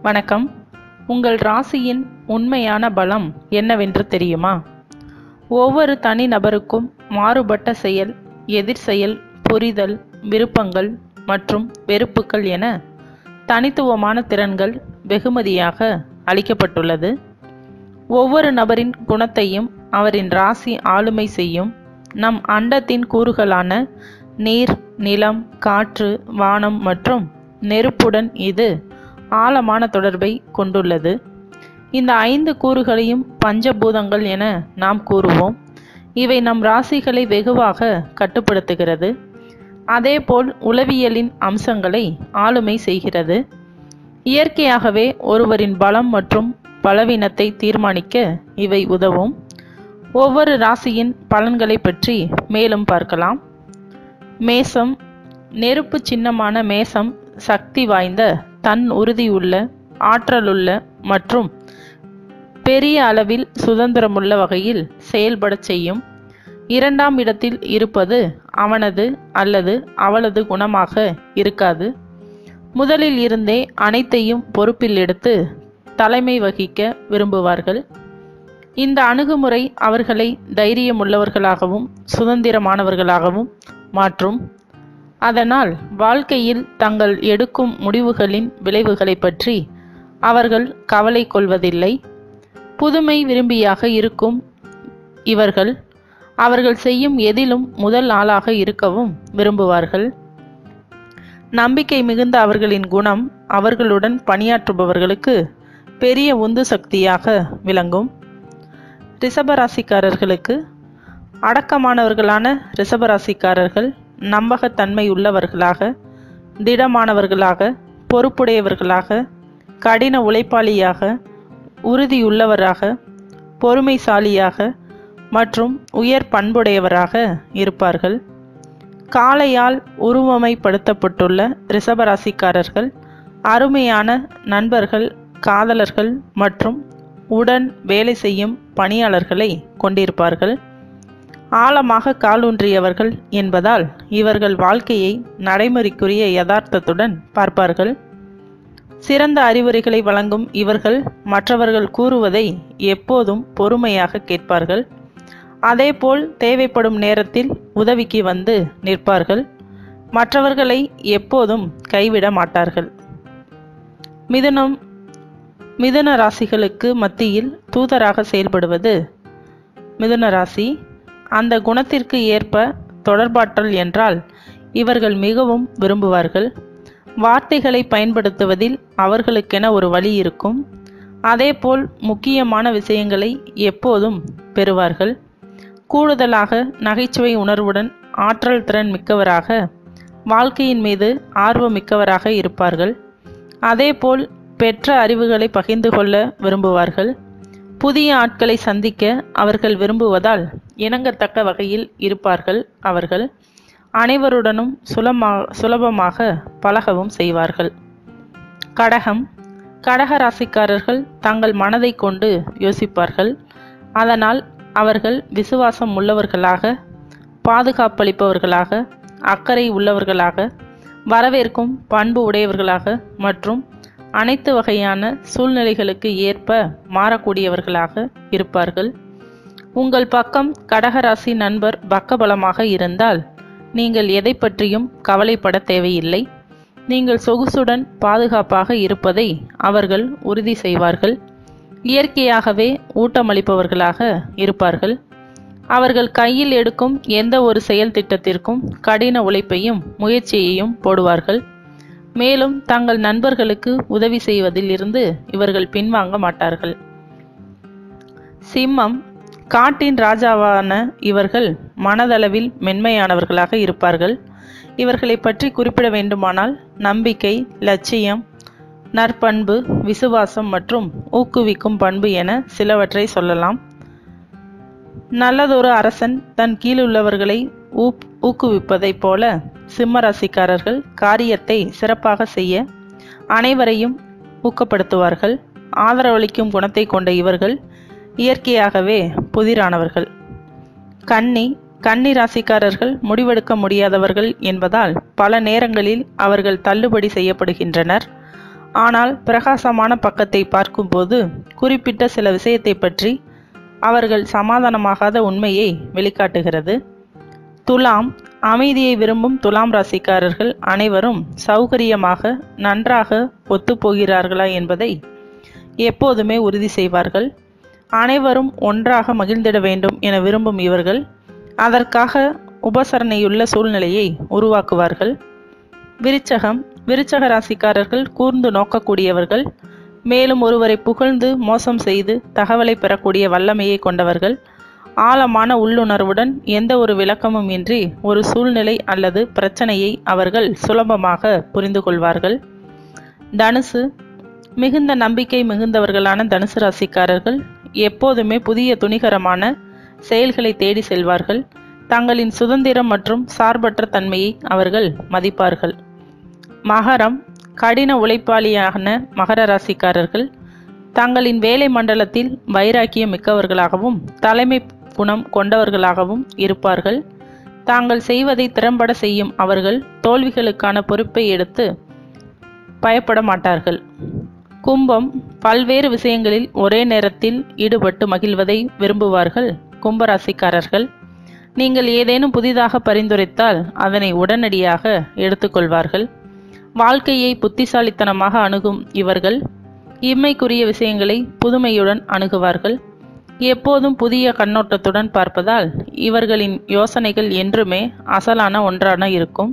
வணக்கம். உங்கள் ராசியின் உண்மையான பலம் என்னவென்று தெரியுமா? ஒவ்வொரு தனி நபருக்கும் மாறுபட்ட செயல், எதிர் செயல், புரிதல், விருப்பங்கள் மற்றும் வெறுப்புகள் என தனித்துவமான திறன்கள் வெகுமதியாக அளிக்கப்பட்டுள்ளது. ஒவ்வொரு நபரின் குணத்தையும் அவரின் ராசி ஆளுமை செய்யும். நம் அண்டத்தின் கூறுகளான நீர், நிலம், காற்று, வானம் மற்றும் நெருப்புடன் இது ஆழமான தொடர்பை கொண்டுள்ளது. இந்த 5 கூறுகளையும் பஞ்சபூதங்கள் என நாம் கூறுவோம். இவை நம் ராசிகளை வெகுவாக கட்டுப்படுத்துகிறது. அதேபோல் உளவியலின் அம்சங்களை ஆளுமை செய்கிறது. இயற்கையாகவே ஒருவரின் பலம் மற்றும் பலவீனத்தை தீர்மானிக்க இவை உதவும். ஒவ்வொரு ராசியின் பலன்களை பற்றி மேலும் பார்க்கலாம். மேசம். நெருப்பு சின்னமான மேசம் சக்தி வாய்ந்த, தன் உறுதியுள்ள, ஆற்றலுள்ள மற்றும் பெரிய அளவில் சுதந்திரமுள்ள வகையில் செயல்படச் செய்யும். 2ஆம் இடத்தில் இருப்பது அவனது அல்லது அவளது குணமாக இருக்காது. முதலில் இருந்தே அனைத்தையும் பொறுப்பில் எடுத்து தலைமை வகிக்க விரும்புவார்கள். இந்த அணுகுமுறை அவர்களை தைரியமுள்ளவர்களாகவும் சுதந்திரமானவர்களாகவும் மாற்றும். அதனால் வாழ்க்கையில் தங்கள் எடுக்கும் முடிவுகளின் விளைவுகளை பற்றி அவர்கள் கவலை கொள்வதில்லை. புதுமை விரும்பியாக இருக்கும் இவர்கள் அவர்கள் செய்யும் எதிலும் முதல் ஆளாக இருக்கவும் விரும்புவார்கள். நம்பிக்கை மிகுந்த அவர்களின் குணம் அவர்களுடன் பணியாற்றுபவர்களுக்கு பெரிய உந்து சக்தியாக விளங்கும். ரிஷபராசிக்காரர்களுக்கு அடக்கமானவர்களான ரிஷபராசிக்காரர்கள் நம்பகத்தன்மை உள்ளவர்களாக, திடமானவர்களாக, பொறுப்புடையவர்களாக, கடின உழைப்பாளியாக, உறுதியுள்ளவராக, பொறுமைசாலியாக மற்றும் உயர் பண்புடையவராக இருப்பார்கள். காளையால் உருவமைப்படுத்தப்பட்டுள்ள ரிஷபராசிக்காரர்கள் அருமையான நண்பர்கள், காதலர்கள் மற்றும் உடன் வேலை செய்யும் பணியாளர்களை கொண்டிருப்பார்கள். ஆழமாக காலூன்றியவர்கள் என்பதால் இவர்கள் வாழ்க்கையை நடைமுறைக்குரிய யதார்த்தத்துடன் பார்ப்பார்கள். சிறந்த அறிவுரைகளை வழங்கும் இவர்கள் மற்றவர்கள் கூறுவதை எப்போதும் பொறுமையாக கேட்பார்கள். அதேபோல் தேவைப்படும் நேரத்தில் உதவிக்கு வந்து நிற்பார்கள். மற்றவர்களை எப்போதும் கைவிட மாட்டார்கள். மிதுனம். மிதுன ராசிகளுக்கு மத்தியில் தூதராக செயல்படுவது மிதுன ராசி. அந்த குணத்திற்கு ஏற்ப தொடர்பாற்றல் என்றால் இவர்கள் மிகவும் விரும்புவார்கள். வார்த்தைகளை பயன்படுத்துவதில் அவர்களுக்கென ஒரு வழி இருக்கும். அதேபோல் முக்கியமான விஷயங்களை எப்போதும் பெறுவார்கள். கூடுதலாக நகைச்சுவை உணர்வுடன் ஆற்றல் திறன் மிக்கவராக, வாழ்க்கையின் மீது ஆர்வமிக்கவராக இருப்பார்கள். அதேபோல் பெற்ற அறிவுகளை பகிர்ந்து கொள்ள விரும்புவார்கள். புதிய ஆட்களை சந்திக்க அவர்கள் விரும்புவதால் இணங்கத்தக்க வகையில் இருப்பார்கள். அவர்கள் அனைவருடனும் சுலபமாக பழகவும் செய்வார்கள். கடகம். கடக ராசிக்காரர்கள் தங்கள் மனதை கொண்டு யோசிப்பார்கள். அதனால் அவர்கள் விசுவாசம் உள்ளவர்களாக, பாதுகாப்பளிப்பவர்களாக, அக்கறை உள்ளவர்களாக, வரவேற்கும் பண்பு உடையவர்களாக மற்றும் அனைத்து வகையான சூழ்நிலைகளுக்கு ஏற்ப மாறக்கூடியவர்களாக இருப்பார்கள். உங்கள் பக்கம் கடகராசி நண்பர் பக்கபலமாக இருந்தால் நீங்கள் எதை பற்றியும் கவலைப்பட தேவையில்லை. நீங்கள் சொகுசுடன் பாதுகாப்பாக இருப்பதை அவர்கள் உறுதி செய்வார்கள். இயற்கையாகவே ஊட்டமளிப்பவர்களாக இருப்பார்கள். அவர்கள் கையில் எடுக்கும் எந்த ஒரு செயல் திட்டத்திற்கும் கடின உழைப்பையும் முயற்சியையும் போடுவார்கள். மேலும் தங்கள் நண்பர்களுக்கு உதவி செய்வதில் இருந்து இவர்கள் பின்வாங்க மாட்டார்கள். சிம்மம். காட்டின் ராஜாவான இவர்கள் மனதளவில் மென்மையானவர்களாக இருப்பார்கள். இவர்களை பற்றி குறிப்பிட வேண்டுமானால் நம்பிக்கை, லட்சியம், நற்பண்பு, விசுவாசம் மற்றும் ஊக்குவிக்கும் பண்பு என சிலவற்றை சொல்லலாம். நல்லதொரு அரசன் தன் கீழுள்ளவர்களை ஊக்குவிப்பதைப் போல சிம்மராசிக்காரர்கள் காரியத்தை சிறப்பாக செய்ய அனைவரையும் ஊக்கப்படுத்துவார்கள். ஆதரவளிக்கும் குணத்தை கொண்ட இவர்கள் இயற்கையாகவே புதிரானவர்கள். கன்னி. கன்னி ராசிக்காரர்கள் முடிவெடுக்க முடியாதவர்கள் என்பதால் பல நேரங்களில் அவர்கள் தள்ளுபடி செய்யப்படுகின்றனர். ஆனால் பிரகாசமான பக்கத்தை பார்க்கும்போது குறிப்பிட்ட சில விஷயத்தை பற்றி அவர்கள் சமாதானமாகாத உண்மையை வெளிக்காட்டுகிறது. துலாம் அமைதியை விரும்பும் துலாம் ராசிக்காரர்கள் அனைவரும் சௌகரியமாக நன்றாக ஒத்துப்போகிறார்களா என்பதை எப்போதுமே உறுதி செய்வார்கள். அனைவரும் ஒன்றாக மகிழ்ந்திட வேண்டும் என விரும்பும் இவர்கள் அதற்காக உபசரணையுள்ள சூழ்நிலையை உருவாக்குவார்கள். விருச்சக ராசிக்காரர்கள் கூர்ந்து நோக்கக்கூடியவர்கள், மேலும் ஒருவரை புகழ்ந்து மோசம் செய்து தகவலை பெறக்கூடிய வல்லமையை கொண்டவர்கள். ஆழமான உள்ளுணர்வுடன் எந்த ஒரு விளக்கமும் இன்றி ஒரு சூழ்நிலை அல்லது பிரச்சனையை அவர்கள் சுலபமாக புரிந்து கொள்வார்கள். தனுசு மிகுந்த நம்பிக்கை மிகுந்தவர்களான தனுசு ராசிக்காரர்கள் எப்போதுமே புதிய துணிகரமான செயல்களை தேடி செல்வார்கள். தங்களின் சுதந்திரம் மற்றும் சார்பற்ற தன்மையை அவர்கள் மதிப்பார்கள். மகரம் கடின உழைப்பாளியான மகர ராசிக்காரர்கள் தங்களின் வேலை மண்டலத்தில் வைராக்கியம் மிக்கவர்களாகவும் தலைமை குணம் கொண்டவர்களாகவும் இருப்பார்கள். தாங்கள் செய்வதை திறம்பட செய்யும் அவர்கள் தோல்விகளுக்கான பொறுப்பை எடுத்து பயப்பட மாட்டார்கள். கும்பம் பல்வேறு விஷயங்களில் ஒரே நேரத்தில் ஈடுபட்டு மகிழ்வதை விரும்புவார்கள். கும்பராசிக்காரர்கள் நீங்கள் ஏதேனும் புதிதாக பரிந்துரைத்தால் அதனை உடனடியாக எடுத்துக்கொள்வார்கள். வாழ்க்கையை புத்திசாலித்தனமாக அணுகும் இவர்கள் இம்மைக்குரிய விஷயங்களை புதுமையுடன் அணுகுவார்கள். எப்போதும் புதிய கண்ணோட்டத்துடன் பார்ப்பதால் இவர்களின் யோசனைகள் என்றுமே அசலான ஒன்றான இருக்கும்.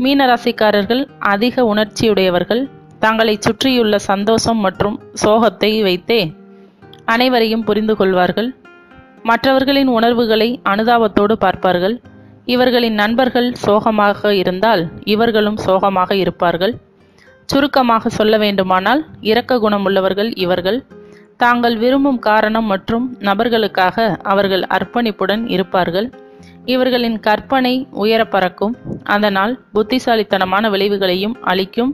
மீனராசிக்காரர்கள் அதிக உணர்ச்சியுடையவர்கள். தங்களை சுற்றியுள்ள சந்தோஷம் மற்றும் சோகத்தை வைத்தே அனைவரையும் புரிந்து கொள்வார்கள். மற்றவர்களின் உணர்வுகளை அனுதாபத்தோடு பார்ப்பார்கள். இவர்களின் நண்பர்கள் சோகமாக இருந்தால் இவர்களும் சோகமாக இருப்பார்கள். சுருக்கமாக சொல்ல வேண்டுமானால் இரக்க குணமுள்ளவர்கள் இவர்கள். தாங்கள் விரும்பும் காரணம் மற்றும் நபர்களுக்காக அவர்கள் அர்ப்பணிப்புடன் இருப்பார்கள். இவர்களின் கற்பனை உயர பறக்கும், அதனால் புத்திசாலித்தனமான விளைவுகளையும் அளிக்கும்.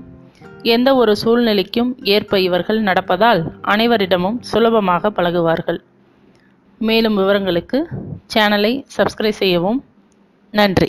எந்த ஒரு சூழ்நிலைக்கும் ஏற்ப இவர்கள் நடப்பதால் அனைவரிடமும் சுலபமாக பழகுவார்கள். மேலும் விவரங்களுக்கு சேனலை சப்ஸ்கிரைப் செய்யவும். நன்றி.